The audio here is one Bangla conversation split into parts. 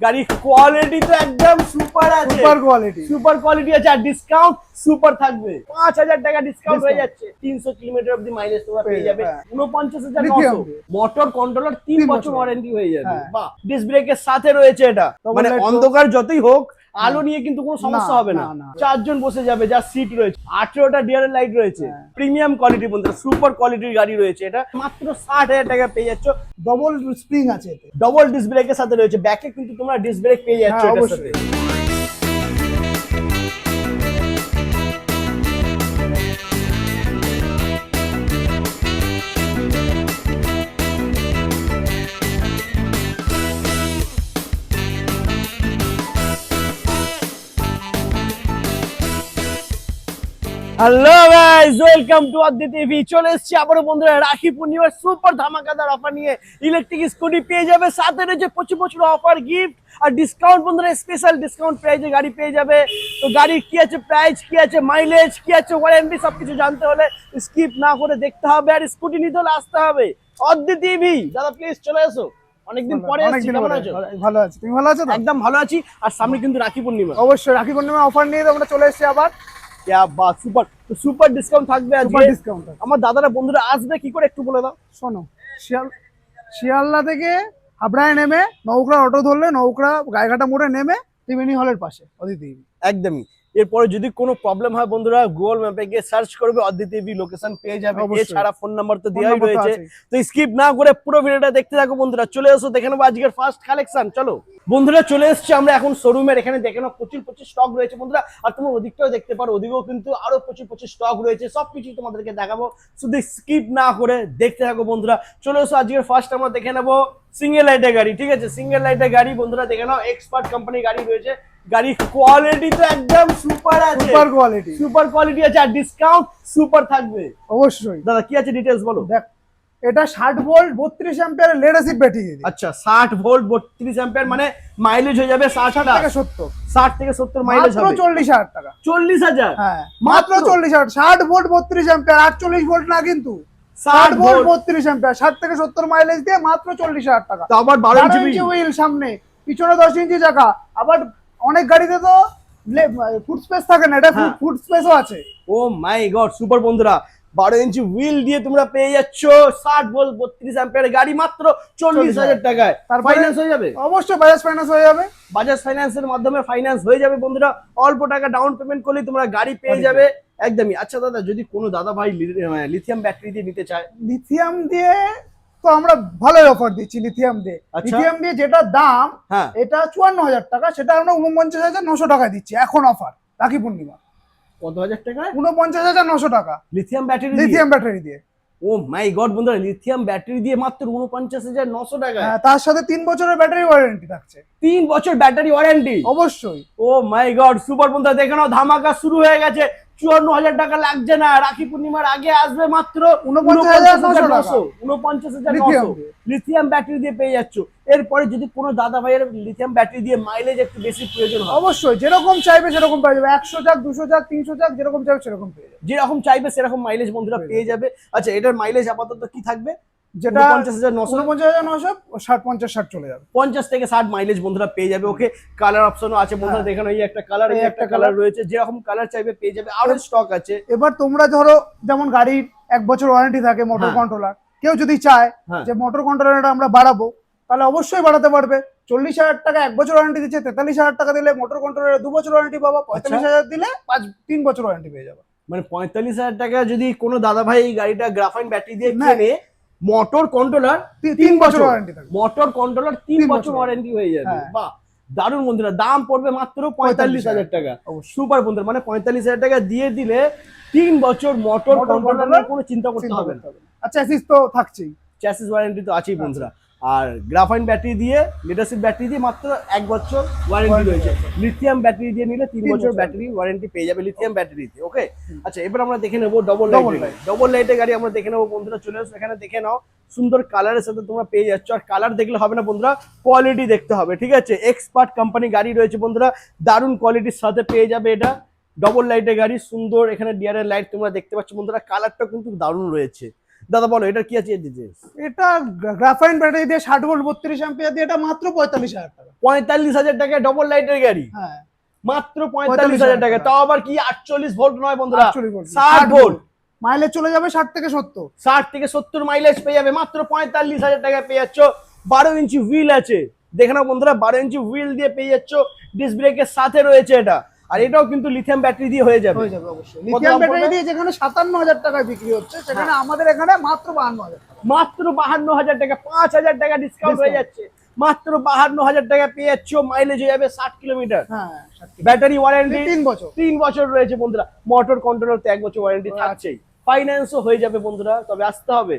গাড়ির কোয়ালিটি তো একদম সুপার আছে, সুপার কোয়ালিটি আছে, আর ডিসকাউন্ট সুপার থাকবে। 5000 টাকা ডিসকাউন্ট হয়ে যাচ্ছে। 300 কিলোমিটার অবধি মাইলেজ তোমরা পেয়ে যাবে 49,900। মোটর কন্ট্রোলার 3 বছর ওয়ারেন্টি হয়ে যাবে। বাহ, ডিস্ক ব্রেকের সাথে রয়েছে এটা, মানে অন্ধকার যতই হোক আলো নিয়ে কিন্তু কোনো সমস্যা হবে না। 4 জন বসে যাবে, যা সিট রয়েছে। 18টা ডিআরএল লাইট রয়েছে, প্রিমিয়াম কোয়ালিটি বন্ধুরা, সুপার কোয়ালিটির গাড়ি রয়েছে। এটা মাত্র 60,000 টাকা পেয়ে যাচ্ছ। ডবল স্প্রিং আছে, ডবল ডিস্ক ব্রেকের সাথে রয়েছে। ব্যাকে কিন্তু তোমরা ডিস্ক ব্রেক পেয়ে যাচ্ছ এটার সাথে। হ্যালো গাইস, ওয়েলকাম টু অদ্দি টিভি। চলে এসেছি আবারও বন্ধুরা রাখি পূর্ণিমার সুপার ধামাকাদার অফার নিয়ে। ইলেকট্রিক স্কুটি পেয়ে যাবে, সাথে রয়েছে 25 অফার, গিফট আর ডিসকাউন্ট বন্ধুরা, স্পেশাল ডিসকাউন্ট প্রাইজে গাড়ি পেয়ে যাবে। তো গাড়ির কি আছে প্রাইস, কি আছে মাইলেজ, কি আছে ওয়ারেন্টি, সবকিছু জানতে হলে স্কিপ না করে দেখতে হবে, আর স্কুটি নিতে হলে আসতে হবে অদ্দি টিভি। দাদা প্লিজ চলে এসো, অনেকদিন পরে এসেছি। কেমন আছো? ভালো আছি, তুমি ভালো আছো? একদম ভালো আছি। আর সামনে কিন্তু রাখি পূর্ণিমা। অবশ্যই রাখি পূর্ণিমা অফার নিয়ে আমরা চলে এসেছি আবার। সুপার সুপার ডিসকাউন্ট থাকবে আজকে। ডিসকাউন্ট আমার দাদারা বন্ধুরা আসবে কি করে একটু বলে দাও। শোনো, শিয়ালদা থেকে হাবড়ায় নেমে নৌকড়া অটো ধরলে, নৌকড়া গায়েঘাটা মোড়ে নেমে ত্রিবেণী হলের পাশে অদিতি। একদমই। এরপরে যদি কোনো প্রবলেম হয় বন্ধুরা, গুগল ম্যাপে গিয়ে সার্চ করবে অদিতি টিভি, লোকেশন পেয়ে যাবে। এছাড়া ফোন নাম্বার তো দেওয়াই রয়েছে। তো স্কিপ না করে পুরো ভিডিওটা দেখতে থাকো বন্ধুরা। চলে এসো, দেখে নেবো আজকের ফার্স্ট কালেকশন। চলো বন্ধুরা, চলে এসেছি আমরা এখন শোরুমের এখানে। দেখে নাও প্রচুর স্টক রয়েছে বন্ধুরা। আর তোমরা ওদিকটাও দেখতে পারো, ওদিকেও কিন্তু আরো প্রচুর স্টক রয়েছে। সবকিছু তোমাদেরকে দেখাবো, শুধু স্কিপ না করে দেখতে থাকো বন্ধুরা। চলে এসো, আজকের ফার্স্ট আমরা দেখে নেবো সিঙ্গেল লাইটের গাড়ি। ঠিক আছে, সিঙ্গেল লাইটের গাড়ি বন্ধুরা দেখে নাও, এক্সপার্ট কোম্পানি গাড়ি রয়েছে। গাড়ির কোয়ালিটি তো একদম সুপার আছে, সুপার কোয়ালিটি আছে, আর ডিসকাউন্ট সুপার থাকবে অবশ্যই। দাদা কি আছে ডিটেইলস বলো। দেখ, এটা 60 ভোল্ট 32 অ্যাম্পিয়ারের লেড অ্যাসিড ব্যাটারি। আচ্ছা, 60 ভোল্ট 32 অ্যাম্পিয়ার, মানে মাইলেজ হয়ে যাবে 60 থেকে 70। 60 থেকে 70 মাইলেজ হবে। মাত্র 40,000 টাকা। 40,000? হ্যাঁ, মাত্র 40,000। 60 ভোল্ট 32 অ্যাম্পিয়ার, 48 ভোল্ট না কিন্তু। 60 ভোল্ট 32 অ্যাম্পিয়ার, 60 থেকে 70 মাইলেজ দিয়ে মাত্র 40,000 টাকা। তো আবার 12 ইঞ্চি হুইল সামনে, পিছনে 10 ইঞ্চি চাকা। আবার অনেক গাড়িতে তো ফুট স্পেস থাকে না, এটা ফুট স্পেসও আছে। ও মাই গড, সুপার বন্ধুরা। 12 ইঞ্চি হুইল দিয়ে তোমরা পেয়ে যাচ্ছ 60 ভোল্ট 32 অ্যাম্পিয়ারের গাড়ি মাত্র 40,000 টাকায়। ফাইন্যান্স হয়ে যাবে? অবশ্যই বাজাজ ফাইন্যান্স হয়ে যাবে। বাজাজ ফাইন্যান্সের মাধ্যমে ফাইন্যান্স হয়ে যাবে বন্ধুরা। অল্প টাকা ডাউন পেমেন্ট করলেই তোমরা গাড়ি পেয়ে যাবে একদমই। আচ্ছা দাদা, যদি কোনো দাদা ভাই লিথিয়াম ব্যাটারি দিয়ে নিতে চায়? লিথিয়াম দিয়ে তো আমরা ভালোই অফার দিচ্ছি। লিথিয়াম দিয়ে যেটা দাম, এটা 54,000 টাকা, সেটা আমরা 49,900 টাকায় দিচ্ছি এখন অফার রাখি পূর্ণিমা। কত হাজার টাকা? 49,900 টাকা লিথিয়াম ব্যাটারি দিয়ে। ও মাই গড বন্ধুরা, লিথিয়াম ব্যাটারি দিয়ে মাত্র 49,900 টাকা। তার সাথে 3 বছরের ব্যাটারি ওয়ারেন্টি থাকছে। 3 বছর ব্যাটারি ওয়ারেন্টি? অবশ্যই। ও মাই গড, সুপার বন্ধুরা দেখে নাও, ধামাকা শুরু হয়ে গেছে। 54,000 টাকা লাগছে না, রাখি পূর্ণিমার আগে আসবে মাত্র 49,900 লিথিয়াম ব্যাটারি দিয়ে পেয়ে যাচ্ছ। এরপরে যদি কোনো দাদা ভাইয়ের লিথিয়াম ব্যাটারি দিয়ে মাইলেজ একটু বেশি প্রয়োজন হয়, অবশ্যই যেরকম চাইবে সেরকম পেয়ে যাবে। 100 যাক, 200 যাক, 300 যাক, যেরকম চাইবে সেরকম পেয়ে যাবে। যেরকম চাইবে সেরকম মাইলেজ বন্ধুরা পেয়ে যাবে। আচ্ছা, এটার মাইলেজ আপাতত কি থাকবে? যেটা 49,900 50-60 চলে যাবে। 50 থেকে 60 মাইলেজ বন্ধুরা পেয়ে যাবে। ওকে, কালার অপশনও আছে বন্ধুরা, দেখেন এই একটা কালার, এই একটা কালার রয়েছে। যেরকম কালার চাইবে পেয়ে যাবে, আরো স্টক আছে। এবার তোমরা ধরো, যেমন গাড়ির 1 বছর ওয়ারেন্টি থাকে মোটর কন্ট্রোলার, কেউ যদি চায় যে মোটর কন্ট্রোলারটা আমরা বাড়াবো, তাহলে অবশ্যই বাড়াতে পারবে। 40,000 টাকা 1 বছর ওয়ারেন্টি দিচ্ছে, 43,000 টাকা দিলে মোটর কন্ট্রোলারে 2 বছর ওয়ারেন্টি পাবো। 45,000 দিলে 3 বছর ওয়ারেন্টি পেয়ে যাবে। মানে 45,000 টাকা যদি কোনো দাদা ভাই এই গাড়িটা গ্রাফাইন ব্যাটারি দিয়ে কিনে, মোটর কন্ট্রোলার 3 বছর ওয়ারেন্টি থাকবে। মোটর কন্ট্রোলার 3 বছর ওয়ারেন্টি হয়ে যাবে। বাহ, দারুণ বন্ধুরা। দাম পড়বে মাত্র 45,000 টাকা। সুপার বন্ধুরা, মানে 45,000 টাকা দিয়ে দিলে 3 বছর মোটর কন্ট্রোলারের কোনো চিন্তা করতে হবে না। আচ্ছা, চ্যাসিস তো থাকছেই, চ্যাসিস ওয়ারেন্টি তো আছেই বন্ধুরা। আর গ্রাফাইন ব্যাটারি দিয়ে, লেড অ্যাসিড ব্যাটারি দিয়ে মাত্র 1 বছর ওয়ারেন্টি রয়েছে। লিথিয়াম ব্যাটারি দিয়ে নিলে 3 বছর ব্যাটারি ওয়ারেন্টি পেয়ে যাবে লিথিয়াম ব্যাটারি দিয়ে। ওকে, আচ্ছা এবার আমরা দেখে নেবো ডবল লাইটের গাড়ি আমরা দেখে নেবো বন্ধুরা। চলে আসো, এখানে দেখে নাও, সুন্দর কালারের সাথে তোমরা পেয়ে যাচ্ছ। আর কালার দেখলে হবে না বন্ধুরা, কোয়ালিটি দেখতে হবে। ঠিক আছে, এক্সপার্ট কোম্পানি গাড়ি রয়েছে বন্ধুরা, দারুণ কোয়ালিটির সাথে পেয়ে যাবে। এটা ডবল লাইটের গাড়ি, সুন্দর। এখানে ডিআরএল লাইট তোমরা দেখতে পাচ্ছ বন্ধুরা, কালারটা কিন্তু দারুণ রয়েছে। দাদা বলো এটার কি আছে ডিটেইলস? এটা গ্রাফাইন ব্যাটারি দিয়ে 60 ভোল্ট 32 অ্যাম্পিয়ার দিয়ে এটা মাত্র 45,000 টাকা। 45,000 টাকায় ডবল লাইটের গাড়ি, হ্যাঁ মাত্র 45,000 টাকা। তাও আবার কি 48 ভোল্ট নয় বন্ধুরা, 48 ভোল্ট 60 ভোল্ট। মাইলেজ চলে যাবে 60 থেকে 70। 60 থেকে 70 মাইলেজ পেয়ে যাবে মাত্র 45,000 টাকায় পেয়ে যাচ্ছ। 12 ইঞ্চি হুইল আছে, দেখে নাও বন্ধুরা, 12 ইঞ্চি হুইল দিয়ে পেয়ে যাচ্ছ, ডিস্ক ব্রেকের সাথে রয়েছে এটা। আর এটাও কিন্তু লিথিয়াম ব্যাটারি দিয়ে হয়ে যাবে। অবশ্যই লিথিয়াম ব্যাটারি দিয়ে যেখানে 57,000 টাকায় বিক্রি হচ্ছে সেখানে আমাদের এখানে মাত্র 52,000 টাকা। মাত্র 52,000 টাকা, 5,000 টাকা ডিসকাউন্ট হয়ে যাচ্ছে। মাত্র 52,000 টাকা পেয়ে যাচ্ছ, মাইলেজ হয়ে যাবে 60 কিলোমিটার। হ্যাঁ ব্যাটারি ওয়ারেন্টি 3 বছর। 3 বছর রয়েছে বন্ধুরা। মোটর কন্ট্রোলার তো 1 বছর ওয়ারেন্টি থাকছেই। ফাইন্যান্সও হয়ে যাবে বন্ধুরা, তবে আসতে হবে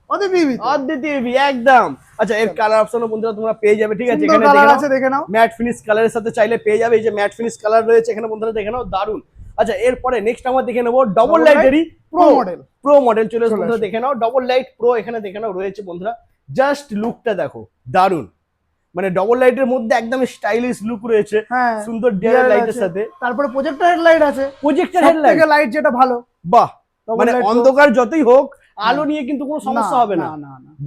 অদ্বিতীয় একদম। আচ্ছা এর কালার অপশনও বন্ধুরা তোমরা পেয়ে যাবে, ঠিক আছে? এখানে কালার আছে, দেখে নাও। ম্যাট ফিনিশ কালারের সাথে চাইলে পেয়ে যাবে। এই যে ম্যাট ফিনিশ কালার রয়েছে এখানে বন্ধুরা, দেখে নাও, দারুন। আচ্ছা এরপরে নেক্সট আমরা দেখে নেবো ডবল লাইটেরই প্রো মডেল চলে এসেছে বন্ধুরা, দেখে নাও। ডবল লাইট প্রো এখানে দেখে নাও রয়েছে বন্ধুরা। জাস্ট লুকটা দেখো, দারুন। মানে ডবল লাইটের মধ্যে একদম স্টাইলিশ লুক রয়েছে, সুন্দর ডিআর লাইটের সাথে। তারপরে প্রজেক্টর হেডলাইট আছে, প্রজেক্টর হেডলাইট লাইট যেটা ভালো। বাহ, মানে অন্ধকার যতই হোক আলো নিয়ে কিন্তু কোনো সমস্যা হবে না।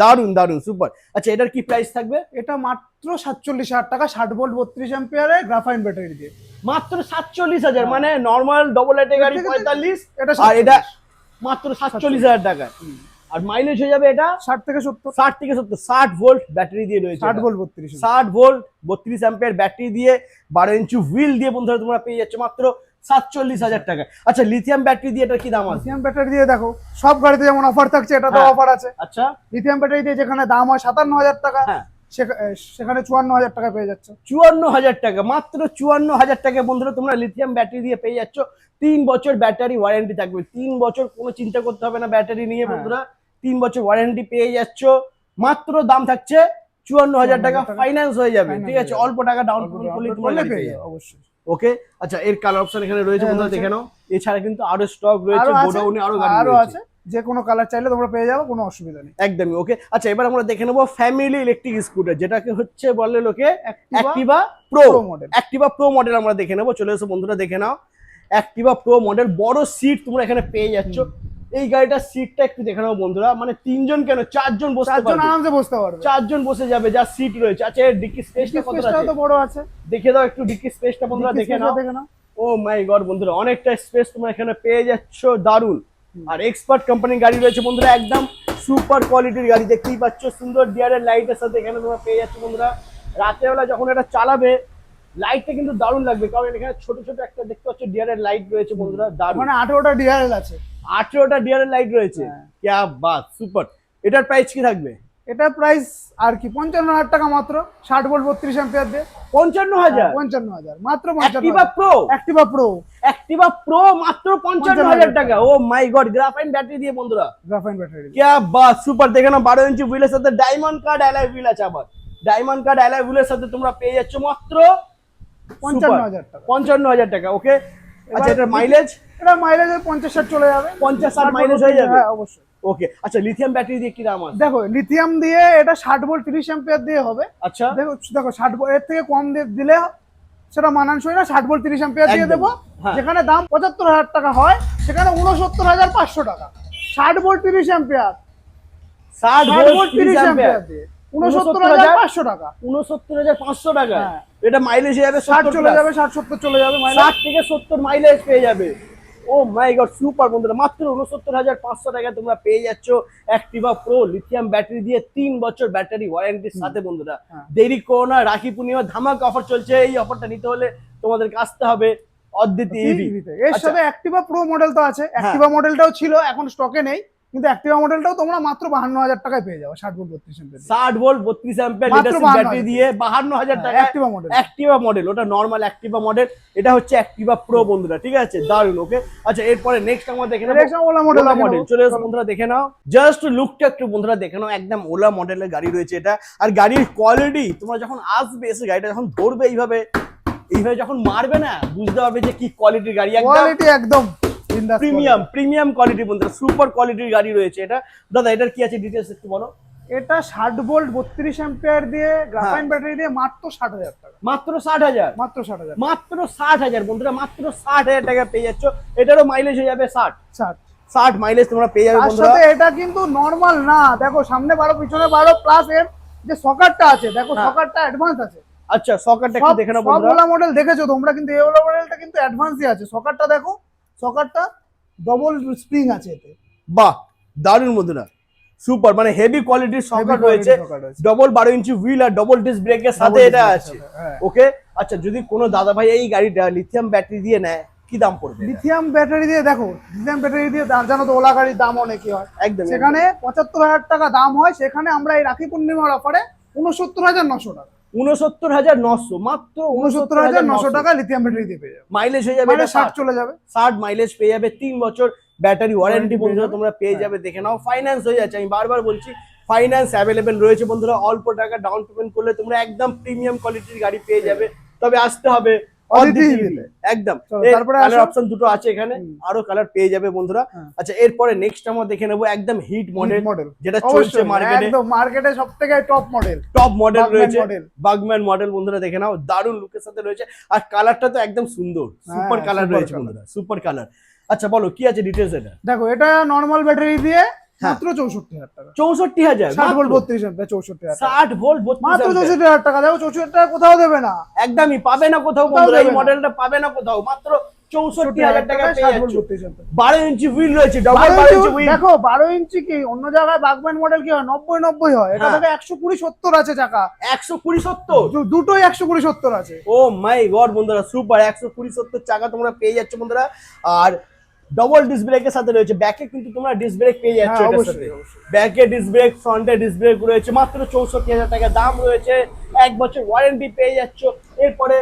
দারুন দারুন, সুপার। আচ্ছা এটার কি প্রাইস থাকবে? এটা মাত্র 47,000 টাকা, 60 ভোল্ট 32 অ্যাম্পিয়ারে গ্রাফাইন ব্যাটারি দিয়ে। মাত্র 47,000, মানে নরমাল ডবল লাইটের গাড়ি 45, আর এটা মাত্র 47,000 টাকা। আর মাইলেজ হয়ে যাবে এটা 60 থেকে 70। 60 থেকে 70, 60 ভোল্ট ব্যাটারি দিয়ে রয়েছে। 60 ভোল্ট 32, 60 ভোল্ট 32 অ্যাম্পিয়ার ব্যাটারি দিয়ে 12 ইঞ্চি হুইল দিয়ে বন্ধুরা তোমরা পেয়ে যাচ্ছ মাত্র 47,000 টাকা। আচ্ছা লিথিয়াম ব্যাটারি দিয়ে এটা কি দাম আছে? লিথিয়াম ব্যাটারি দিয়ে দেখো সব গাড়িতে যেমন অফার থাকছে, এটা তো অফার আছে। আচ্ছা লিথিয়াম ব্যাটারি দিয়ে যেখানে দাম হয় 57,000 টাকা, সেখানে 54,000 টাকা পেয়ে যাচ্ছে। 54,000 টাকা, মাত্র 54,000 টাকা বন্ধুরা তোমরা লিথিয়াম ব্যাটারি দিয়ে পেয়ে যাচ্ছ। 3 বছর ব্যাটারি ওয়ারেন্টি থাকবে, 3 বছর কোনো চিন্তা করতে হবে না ব্যাটারি নিয়ে বন্ধুরা। 3 বছর ওয়ারেন্টি পেয়ে যাচ্ছ। মাত্র দাম থাকছে 54,000 টাকা, ফাইন্যান্স হয়ে যাবে, ঠিক আছে? অল্প টাকা ডাউন পেমেন্ট করলেই তোমরা পেয়ে যাবে। অবশ্যই। ওকে, আচ্ছা এর কালার অপশন এখানে রয়েছে বন্ধুরা, দেখে নাও। এছাড়া কিন্তু আরো স্টক রয়েছে, গোডাউনে আরো গাড়ি রয়েছে। যে কোনো কালার চাইলে তোমরা পেয়ে যাবে, কোনো অসুবিধা নেই। একদমই ওকে। আচ্ছা এবার আমরা দেখে নেবো ফ্যামিলি ইলেকট্রিক স্কুটার, যেটাকে হচ্ছে বলে লোকে Activa pro model. Activa pro model আমরা দেখে নেবো, চলে এসো বন্ধুরা, দেখে নাও। অ্যাক্টিভা প্রো মডেল, বড় সিট তোমরা এখানে পেয়ে যাচ্ছ। এই গাড়িটার সিটটা একটু দেখে নাও বন্ধুরা, মানে 3 জন কেন 4 জন বসতে পারবে, আরামসে বসতে পারবে, 4 জন বসে যাবে, যা সিট রয়েছে। আচ্ছা এর ডিকি স্পেসটা কত আছে? তো বড় আছে, দেখে দাও একটু ডিকি স্পেসটা বন্ধুরা, দেখে নাও। ও মাই গড বন্ধুরা, অনেকটা স্পেস তোমরা এখানে পেয়ে যাচ্ছ, দারুন। আর এক্সপার্ট কোম্পানির গাড়ি রয়েছে বন্ধুরা, একদম সুপার কোয়ালিটির গাড়ি, দেখতেই পাচ্ছ। সুন্দর ডিআরএল লাইটের সাথে এখানে তোমরা পেয়ে যাচ্ছ বন্ধুরা। রাতের বেলা যখন এটা চালাবে লাইটটা কিন্তু দারুণ লাগবে, কারণ এখানে ছোট ছোট একটা দেখতে পাচ্ছ ডিআরএল লাইট রয়েছে বন্ধুরা, দারুণ। মানে 18টা ডিআরএল আছে, 18টা ডিআরএল লাইট রয়েছে, কি বাত, সুপার। এটার প্রাইস কি থাকবে? এটা প্রাইস আর কি 55,000 টাকা মাত্র, 60 ভোল্ট 32 অ্যাম্পিয়ার দিয়ে। 55,000? 55,000 মাত্র। Activa pro, Activa pro, Activa pro মাত্র 55,000 টাকা। ও মাই গড, গ্রাফাইন ব্যাটারি দিয়ে বন্ধুরা, গ্রাফাইন ব্যাটারি, কি বাত, সুপার। দেখে নাও 12 ইঞ্চি হুইলের সাথে ডায়মন্ড কার্ড অ্যালয় হুইল আছে, আবার ডায়মন্ড কার্ড অ্যালয় হুইলের সাথে তোমরা পেয়ে যাচ্ছ মাত্র 55,000 টাকা। 55,000 টাকা, ওকে। আচ্ছা এটার মাইলেজ? এটা মাইলেজ 50-60 চলে যাবে, 50-60 মাইলেজ হয়ে যাবে, হ্যাঁ অবশ্যই। ওকে। আচ্ছা লিথিয়াম ব্যাটারি দিয়ে কি দাম আছে? দেখো লিথিয়াম দিয়ে এটা 60 ভোল্ট 30 অ্যাম্পিয়ার দিয়ে হবে। আচ্ছা দেখো 60 ভোল্ট, এর থেকে কম দিলে সেটা মানানসই না। 60 ভোল্ট 30 অ্যাম্পিয়ার দিয়ে দেবো, যেখানে দাম 75,000 টাকা হয় সেখানে 69,500 টাকা। 60 ভোল্ট 30 অ্যাম্পিয়ার, 60 ভোল্ট 30 অ্যাম্পিয়ার দিয়ে 69,500 টাকা, 69,500 টাকা। এটা মাইলেজ হয়ে যাবে 60 চলে যাবে, 60-70 চলে যাবে, 60 থেকে 70 মাইলেজ পেয়ে যাবে। ও মাই গড, সুপার বন্ধুরা, মাত্র 69,500 টাকা তোমরা পেয়ে যাচ্ছ অ্যাক্টিভা প্রো লিথিয়াম ব্যাটারি দিয়ে 3 বছর ব্যাটারি ওয়ারেন্টির সাথে বন্ধুরা। দেরি করো না, রাখি পূর্ণিমা ধামাকা অফার চলছে। এই অফারটা নিতে হলে তোমাদেরকে আসতে হবে অদ্বিতীয় ইভি। এর সাথে অ্যাক্টিভা প্রো মডেল তো আছে, অ্যাক্টিভা মডেলটাও ছিল, এখন স্টকে নেই, কিন্তু অ্যাক্টিভা মডেলটাও তোমরা মাত্র 52,000 টাকায় পেয়ে যাবে। 60 volt 32 ampere, 60 volt 32 ampere leadership battery দিয়ে 52,000 টাকা অ্যাক্টিভা মডেল। অ্যাক্টিভা মডেল, ওটা নরমাল অ্যাক্টিভা মডেল, এটা হচ্ছে অ্যাক্টিভা প্রো বন্ধুরা, ঠিক আছে? দারুন, ওকে। আচ্ছা এরপরে নেক্সট আমরা দেখে নেব ওলা মডেল। চলে এসো বন্ধুরা, দেখে নাও। জাস্ট লুকটা একটু বন্ধুরা দেখে নাও, একদম ওলা মডেলের গাড়ি রয়েছে এটা। আর গাড়ির কোয়ালিটি তোমরা যখন আসবে, এসে গাড়িটা যখন ধরবে এইভাবে যখন মারবে না, বুঝতে পারবে যে কি কোয়ালিটির গাড়ি, একদম প্রিমিয়াম কোয়ালিটি বন্ধুরা, সুপার কোয়ালিটির গাড়ি রয়েছে এটা। দাদা এটার কি আছে ডিটেইলস একটু বলো। এটা 60 ভোল্ট 32 অ্যাম্পিয়ার দিয়ে গ্রাফাইন ব্যাটারি দিয়ে মাত্র 60,000 টাকা, মাত্র 60,000, মাত্র 60,000, মাত্র 60,000 বন্ধুরা, মাত্র 60,000 টাকা পেয়ে যাচ্ছ। এটারও মাইলেজ হয়ে যাবে 60। 60 মাইলেজ তোমরা পেয়ে যাবে তার বন্ধুরা। সাথে এটা কিন্তু নরমাল না, দেখো সামনে 12 পিছনে 12 প্লাস এর যে সকারটা আছে, দেখো হ্যাঁ। সকারটা অ্যাডভান্স আছে। আচ্ছা সকারটা একটু দেখে নাও বন্ধুরা। সবগুলা মডেল দেখেছো তোমরা, কিন্তু এই ওলা মডেলটা কিন্তু অ্যাডভান্সই আছে। সকারটা দেখো, সকারটা ডবল স্প্রিং আছে এতে। বাহ দারুণ বন্ধুরা, সুপার, মানে হেভি কোয়ালিটির সকার রয়েছে, ডবল 12 ইঞ্চি হুইল আর ডবল ডিস্ক ব্রেকের সাথে এটা আছে। ওকে, আচ্ছা যদি কোনো দাদা ভাই এই গাড়িটা লিথিয়াম ব্যাটারি দিয়ে নেয় কি দাম পড়বে? লিথিয়াম ব্যাটারি দিয়ে, দেখো লিথিয়াম ব্যাটারি দিয়ে জানো তো ওলা গাড়ির দাম অনেকই হয়, একদম সেখানে 75,000 টাকা দাম হয়, সেখানে আমরা এই রাখি পূর্ণিমার অফারে 69,900 টাকা, 69,900, মাত্র 69,900 টাকা লিথিয়াম ব্যাটারি দিয়ে পেয়ে যাবে। মাইলেজ হয়ে যাবে, মানে 60 চলে যাবে, 60 মাইলেজ পেয়ে যাবে, 3 বছর ব্যাটারি ওয়ারেন্টি বন্ধুরা তোমরা পেয়ে হ্যাঁ। যাবে। দেখে নাও, ফাইন্যান্স হয়ে যাচ্ছে, আমি বারবার বলছি ফাইন্যান্স অ্যাভেলেবেল রয়েছে বন্ধুরা। অল্প টাকা ডাউন পেমেন্ট করলে তোমরা একদম প্রিমিয়াম কোয়ালিটির গাড়ি পেয়ে যাবে। তবে আসতে হবে অদিতি একদম। তারপরে কালার অপশন দুটো আছে এখানে, আরো কালার পেয়ে যাবে বন্ধুরা। আচ্ছা এরপরে নেক্সট আমরা দেখে নেবো একদম হিট মডেল, যেটা চলছে মার্কেটে, একদম মার্কেটে সবথেকে টপ মডেল, টপ মডেল রয়েছে বাগম্যান মডেল বন্ধুরা। দেখে নাও, দারুণ লুকের সাথে রয়েছে, আর কালারটা তো একদম সুন্দর, সুপার কালার রয়েছে বন্ধুরা, সুপার কালার। আচ্ছা বলো কি আছে ডিটেইলস এটা? দেখো এটা নরমাল ব্যাটারি দিয়ে মাত্র 64,000 টাকা, 64,000, 60 ভোল্ট 32 অ্যাম্পিয়ার, 64,000 60 ভোল্ট 32 মাত্র 64,000 টাকা। দেখো 64,000 টাকা কোথাও দেবে না, একদমই পাবে না কোথাও বন্ধুরা, এই মডেলটা পাবে না কোথাও, মাত্র 64,000 টাকা পেয়ে যাচ্ছ। 12 ইঞ্চি হুইল রয়েছে, ডবল 12 ইঞ্চি হুইল। দেখো 12 ইঞ্চি কি অন্য জায়গায় বাগম্যান মডেল কি হয় 90 হয়, এটা থেকে 120-70 আছে চাকা, 120-70 দুটোই 120-70 আছে। ও মাই গড বন্ধুরা, সুপার, 120-70 চাকা তোমরা পেয়ে যাচ্ছ বন্ধুরা। আর ডবল ডিস্ক ব্রেকের সাথে রয়েছে, ব্যাকে কিন্তু তোমরা ডিস্ক ব্রেক পেয়ে যাচ্ছ এটার সাথে, ব্যাকে ডিস্ক ব্রেক, ফ্রন্টে ডিস্ক ব্রেক রয়েছে, মাত্র 64,000 টাকা দাম রয়েছে, 1 বছর ওয়ারেন্টি পেয়ে যাচ্ছ। এরপরে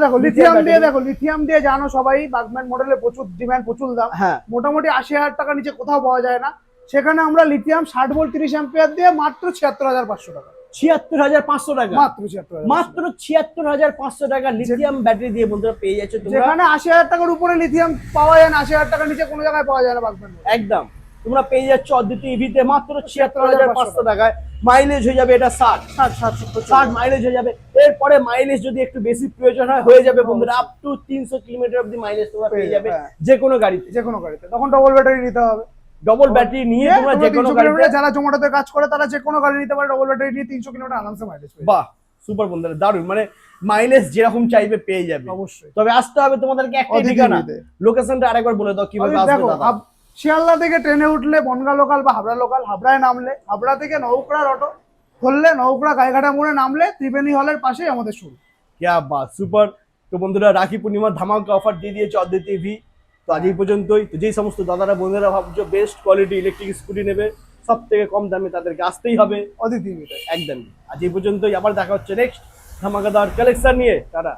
দেখো লিথিয়াম দিয়ে, দেখো লিথিয়াম দিয়ে জানো সবাই বাগম্যান মডেলে প্রচুর ডিমান্ড, প্রচুর দাম, হ্যাঁ মোটামুটি 80,000 টাকা নিচে কোথাও পাওয়া যায় না, সেখানে আমরা লিথিয়াম 60 ভোল্ট 30 অ্যাম্পিয়ার দিয়ে মাত্র 76,500 টাকা, 76,500 টাকা, মাত্র 76,000, মাত্র 76,500 টাকা লিথিয়াম ব্যাটারি দিয়ে বন্ধুরা পেয়ে যাচ্ছে তোমরা। যেখানে 80,000 টাকার উপরে লিথিয়াম পাওয়া যায় না, 80,000 টাকার নিচে কোনো জায়গায় পাওয়া যায় না বাগম্যান মডেল। একদম তোমরা পেয়ে যাচ্ছ অদ্বিতীয় ইভিতে মাত্র 76,500 টাকায়। মাইলেজ হয়ে যাবে এটা 60 মাইলেজ হয়ে যাবে। এরপরে মাইলেজ যদি একটু বেশি প্রয়োজন হয় হয়ে যাবে বন্ধুরা, আপ টু 300 কিলোমিটার অবধি মাইলেজ তোমরা পেয়ে যাবে যে কোনো গাড়িতে। তখন ডবল ব্যাটারি নিতে হবে, ডবল ব্যাটারি নিয়ে তোমরা যে কোনো 300 গাড়িতে, কিলোমিটার, যারা জোম্যাটোতে কাজ করে তারা যে কোনো গাড়ি নিতে পারে, ডবল ব্যাটারি নিয়ে 300 কিলোমিটার আরামসে মাইলেজ পেয়ে যাবে। বাহ সুপার বন্ধুরা, দারুণ, মানে মাইলেজ যেরকম চাইবে পেয়ে যাবে অবশ্যই। তবে আসতে হবে তোমাদেরকে একটাই ঠিকানা, লোকেশনটা আরেকবার বলে দাও কিভাবে আসবে দেখো দাদা। শিয়ালদা থেকে ট্রেনে উঠলে বনগা লোকাল বা হাবড়া লোকাল, হাবড়ায় নামলে, হাবড়া থেকে নৌকড়ার অটো ধরলে নৌকড়া গাইঘাটা মোড়ে নামলে ত্রিবেণী হলের পাশেই আমাদের শুরু। क्या बात, সুপার। তো বন্ধুরা রাখি পূর্ণিমার ধামাকা অফার দিয়ে দিয়েছে অদ্বিতীয় ভি। তো আজ এই পর্যন্তই। তো যেই সমস্ত দাদারা বোনেরা ভাবছো বেস্ট কোয়ালিটি ইলেকট্রিক স্কুটি নেবে সব থেকে কম দামে, তাদেরকে আসতেই হবে অদিতি ভিতে। একদম। আজ এই পর্যন্তই, আবার দেখা হচ্ছে নেক্সট ধামাকাদার কালেকশন নিয়ে। টাটা।